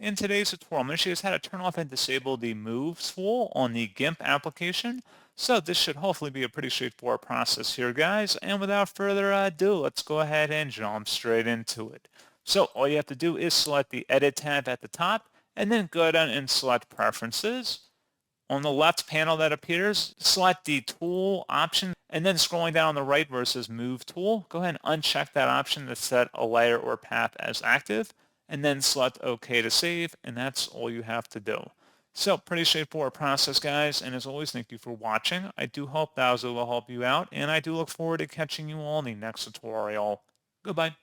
In today's tutorial, I'm going to show you guys how to turn off and disable the Move tool on the GIMP application. So this should hopefully be a pretty straightforward process here, guys. And without further ado, let's go ahead and jump straight into it. So all you have to do is select the Edit tab at the top, and then go down and select Preferences. On the left panel that appears, select the Tool option, and then scrolling down on the right where it says Move Tool, go ahead and uncheck that option to set a layer or path as active, and then select OK to save, and that's all you have to do. So pretty straightforward process, guys, and as always, thank you for watching. I do hope that was able to help you out, and I do look forward to catching you all in the next tutorial. Goodbye.